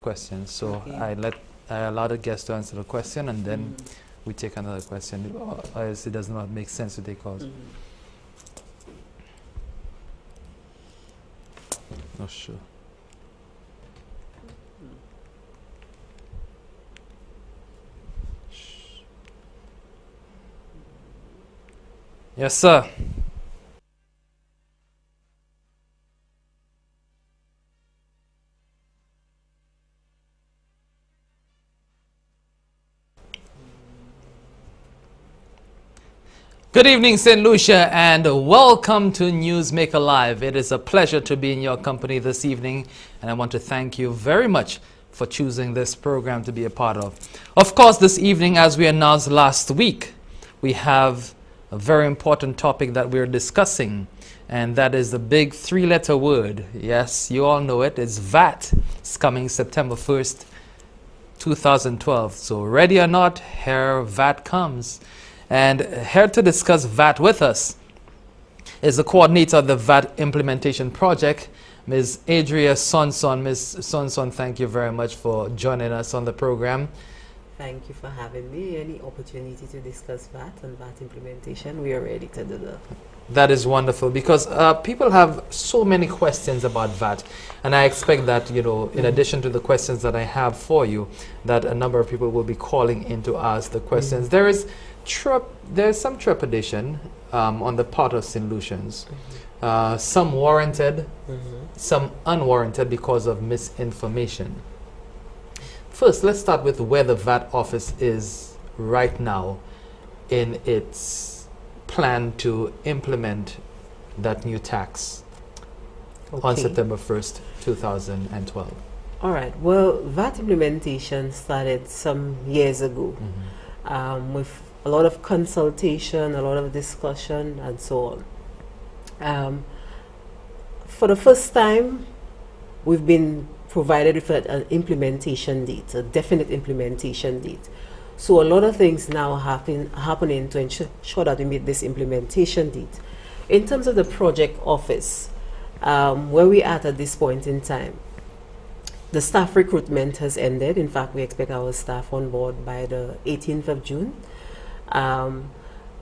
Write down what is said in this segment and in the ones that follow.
questions. So Okay. I allow the guest to answer the question, and then we take another question. Or else it does not make sense to take calls. Not sure. Yes, sir. Good evening, St. Lucia, and welcome to Newsmaker Live. It is a pleasure to be in your company this evening, and I want to thank you very much for choosing this program to be a part of. Of course, this evening, as we announced last week, we have a very important topic that we're discussing, and that is the big three-letter word. Yes, you all know it. It's VAT. It's coming September 1st, 2012. So ready or not, here VAT comes. And here to discuss VAT with us is the coordinator of the VAT implementation project, Ms. Adria Sonson. Ms. Sonson, thank you very much for joining us on the program. Thank you for having me. Any opportunity to discuss VAT and VAT implementation, we are ready to do that. That is wonderful, because people have so many questions about VAT, and I expect that, you know, in addition to the questions that I have for you, that a number of people will be calling in to ask the questions. There's some trepidation on the part of St. Lucians, some warranted, some unwarranted because of misinformation. First, let's start with where the VAT office is right now in its plan to implement that new tax on September 1st, 2012. All right. Well, VAT implementation started some years ago with a lot of consultation, a lot of discussion, and so on. For the first time, we've been provided with an implementation date, a definite implementation date. So a lot of things now happening to ensure that we meet this implementation date. In terms of the project office, where we are at this point in time, the staff recruitment has ended. In fact, we expect our staff on board by the 18th of June.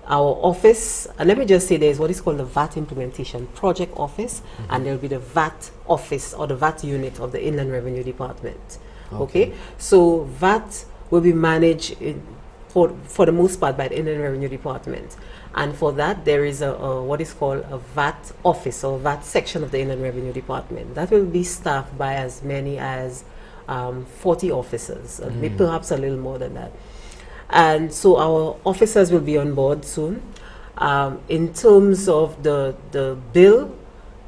Our office, let me just say, there's what is called the VAT implementation project office, and there'll be the VAT office or the VAT unit of the Inland Revenue Department. Okay, so VAT will be managed for the most part by the Inland Revenue Department, and for that there is a what is called a VAT office or VAT section of the Inland Revenue Department that will be staffed by as many as 40 officers, maybe perhaps a little more than that. And so our officers will be on board soon. In terms of the bill,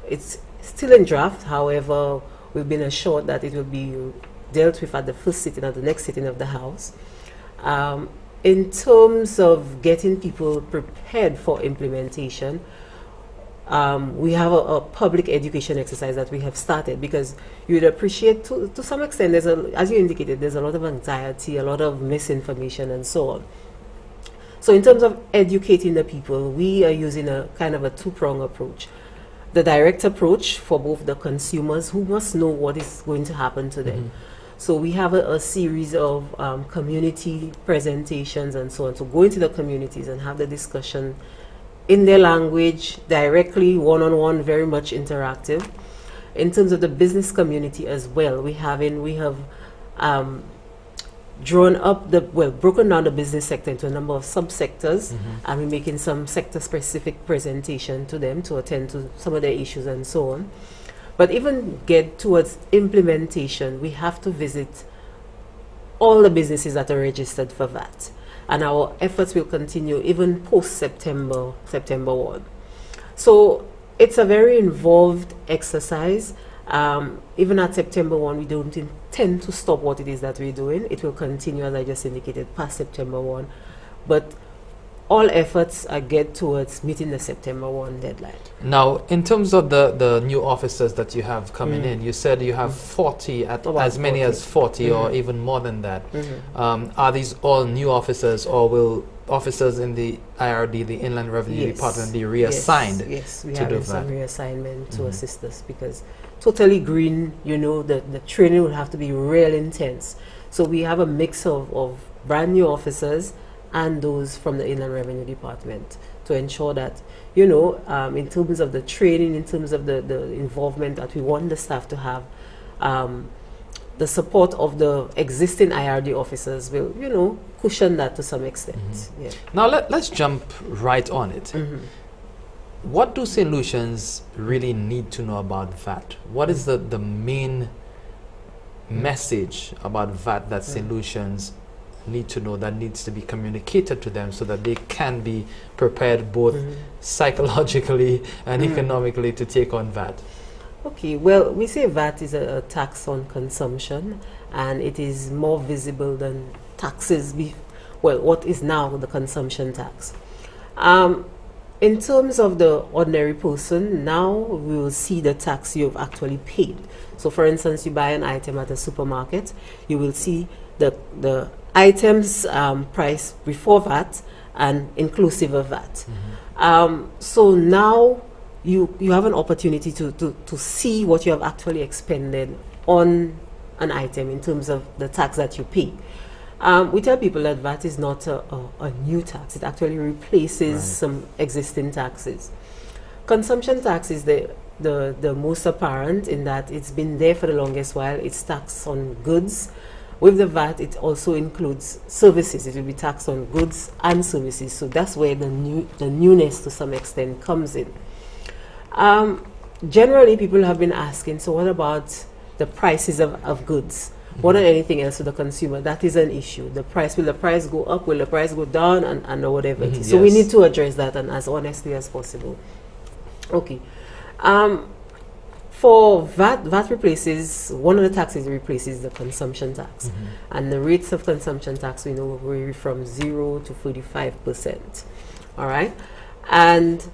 it's still in draft. However, we've been assured that it will be dealt with at the first sitting or the next sitting of the House. In terms of getting people prepared for implementation, we have a public education exercise that we have started, because you would appreciate to some extent, as you indicated, there's a lot of anxiety, a lot of misinformation, and so on. So in terms of educating the people, we are using a kind of a two-pronged approach. The direct approach for both the consumers who must know what is going to happen to them. So we have a series of community presentations and so on. So go into the communities and have the discussion in their language, directly, one-on-one, very much interactive. In terms of the business community as well, we have broken down the business sector into a number of subsectors, and we're making some sector-specific presentation to them to attend to some of their issues and so on. But even get towards implementation, we have to visit all the businesses that are registered for VAT. And our efforts will continue even post-September 1. So it's a very involved exercise. Even at September 1, we don't intend to stop what it is that we're doing. It will continue, as I just indicated, past September 1. But all efforts are geared towards meeting the September 1 deadline. Now, in terms of the new officers that you have coming in, you said you have 40, as many as 40 or even more than that. Are these all new officers, or will officers in the IRD, the Inland Revenue Department, be reassigned? Yes, we to have do some that? reassignment to assist us, because totally green, you know, the training will have to be real intense. So we have a mix of brand new officers and those from the Inland Revenue Department to ensure that, you know, in terms of the training, in terms of the involvement that we want the staff to have, the support of the existing IRD officers will, you know, cushion that to some extent. Yeah. Now let's jump right on it. What do St. Lucians really need to know about VAT? What is the main message about VAT that St. Lucians need to know, that needs to be communicated to them so that they can be prepared both psychologically and economically to take on VAT? Okay, well, we say VAT is a tax on consumption, and it is more visible than taxes, well, what is now the consumption tax. In terms of the ordinary person, now we will see the tax you've actually paid. So for instance, you buy an item at a supermarket, you will see the item's price before VAT and inclusive of VAT. So now you have an opportunity to see what you have actually expended on an item in terms of the tax that you pay. We tell people that VAT is not a new tax. It actually replaces some existing taxes. Consumption tax is the most apparent in that it's been there for the longest while. It's taxed on goods. With the VAT, it also includes services. It will be taxed on goods and services. So that's where the newness to some extent comes in. Generally, people have been asking, so what about the prices of goods? More than anything else to the consumer, that is an issue. The price, will the price go up, will the price go down, and whatever it is. So we need to address that, and as honestly as possible. Okay. For VAT replaces, one of the taxes it replaces the consumption tax. And the rates of consumption tax, we know, vary from 0 to 45%. All right? And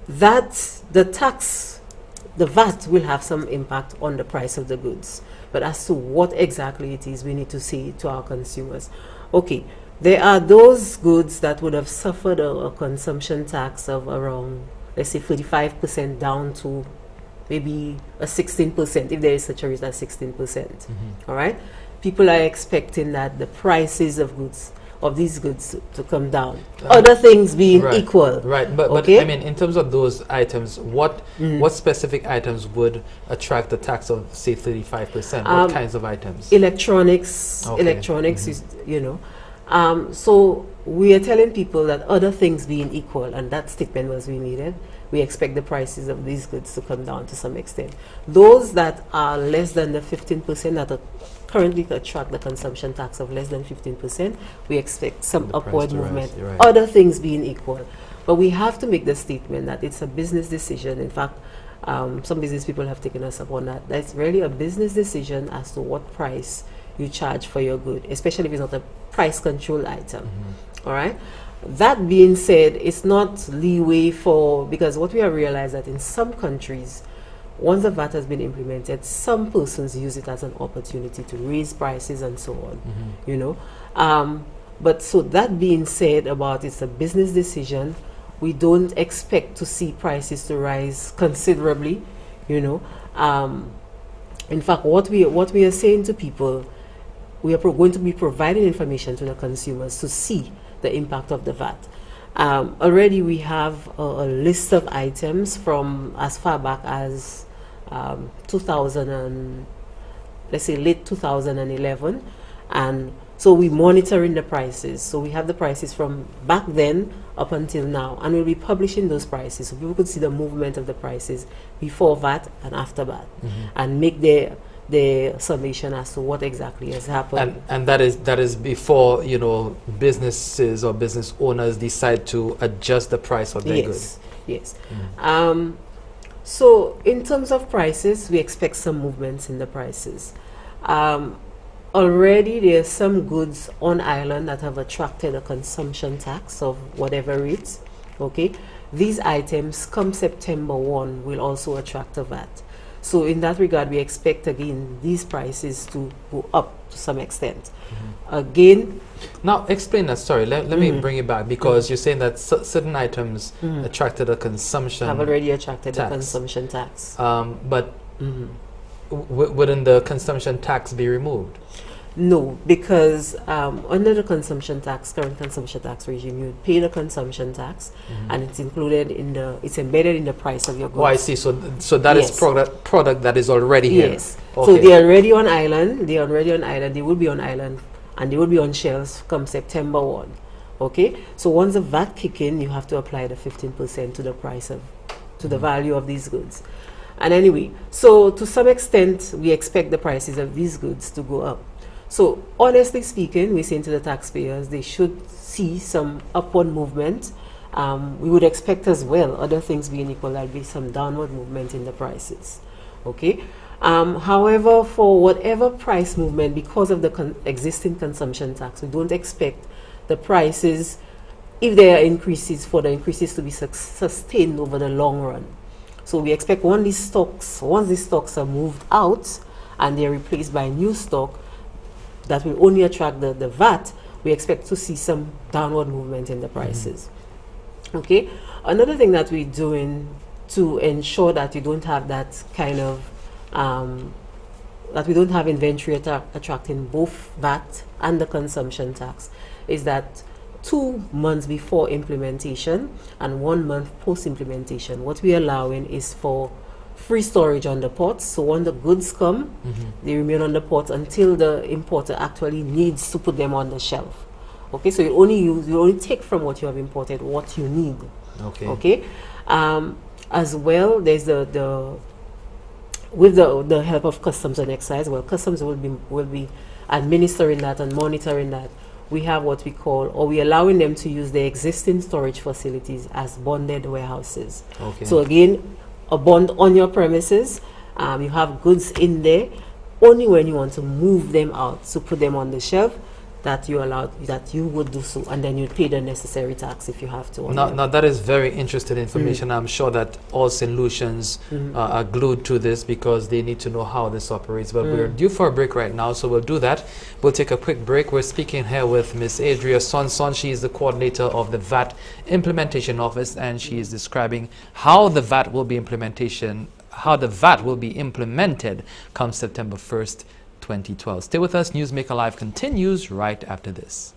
that, the VAT will have some impact on the price of the goods. But as to what exactly it is, we need to say to our consumers. Okay, there are those goods that would have suffered a consumption tax of around, let's say, 35% down to maybe a 16%, if there is such a rate as 16%. All right? People are expecting that the prices of goods, of these goods, to come down. Other things being equal. Right, but I mean, in terms of those items, what specific items would attract a tax of, say, 35%? What kinds of items? Electronics. Okay. Electronics is, you know. So we are telling people that other things being equal, and that statement was we needed, we expect the prices of these goods to come down to some extent. Those that are less than the 15% that are currently attract the consumption tax of less than 15%, we expect some upward movement, other things being equal. But we have to make the statement that it's a business decision. In fact, some business people have taken us up on that. That's really a business decision as to what price you charge for your good, especially if it's not a price control item. All right? That being said, it's not leeway for, because what we have realized that in some countries, once the VAT has been implemented, some persons use it as an opportunity to raise prices and so on, you know. But so that being said about it's a business decision, we don't expect to see prices to rise considerably, you know. In fact, what we are saying to people, we are going to be providing information to the consumers to see the impact of the VAT. Already we have a list of items from as far back as 2000 and let's say late 2011, and so we're monitoring the prices. So we have the prices from back then up until now, and we'll be publishing those prices so people could see the movement of the prices before VAT and after VAT, and make their summation as to what exactly has happened. And that is before, you know, businesses or business owners decide to adjust the price of their goods. Yes. So in terms of prices, we expect some movements in the prices. Already there are some goods on island that have attracted a consumption tax of whatever rates. Okay, these items come September 1 will also attract a VAT. So in that regard, we expect again these prices to go up to some extent. Again, now explain that. Sorry, let me bring it back, because you're saying that certain items attracted a consumption have already attracted a consumption tax. But Wouldn't the consumption tax be removed? No, because under the consumption tax, current consumption tax regime, you pay the consumption tax, and it's included in it's embedded in the price of your goods. Oh, I see. So that is product that is already here. Yes. Okay. So they're already on island. They're already on island. They will be on island, and they will be on shelves come September 1. Okay. So once the VAT kick in, you have to apply the 15% to the price to the value of these goods. And anyway, so to some extent, we expect the prices of these goods to go up. So honestly speaking, we're saying to the taxpayers, they should see some upward movement. We would expect as well, other things being equal, there'll be some downward movement in the prices. Okay. However, for whatever price movement, because of the existing consumption tax, we don't expect the prices, if there are increases, for the increases to be sustained over the long run. So we expect once these stocks are moved out and they're replaced by new stock, that will only attract the VAT, we expect to see some downward movement in the prices. Okay. Another thing that we're doing to ensure that you don't have that kind of, that we don't have inventory attracting both VAT and the consumption tax, is that 2 months before implementation and 1 month post-implementation, what we're allowing is for free storage on the ports. So when the goods come, they remain on the port until the importer actually needs to put them on the shelf. Okay, so you only take from what you have imported what you need. Okay. Okay. As well, there's with the help of customs and excise. Well, customs will be administering that and monitoring that. We have what we call, or we're allowing them to use the existing storage facilities as bonded warehouses. Okay. So again, a bond on your premises, you have goods in there. Only when you want to move them out, to put them on the shelf, that you would do so, and then you pay the necessary tax if you have to. Now that is very interesting information. I'm sure that all solutions are glued to this because they need to know how this operates. But we're due for a break right now, so we'll do that. We'll take a quick break. We're speaking here with Miss Adria Sonson. She is the coordinator of the VAT Implementation Office, and she is describing how the VAT will be implemented come September 1st, 2012. Stay with us. Newsmaker Live continues right after this.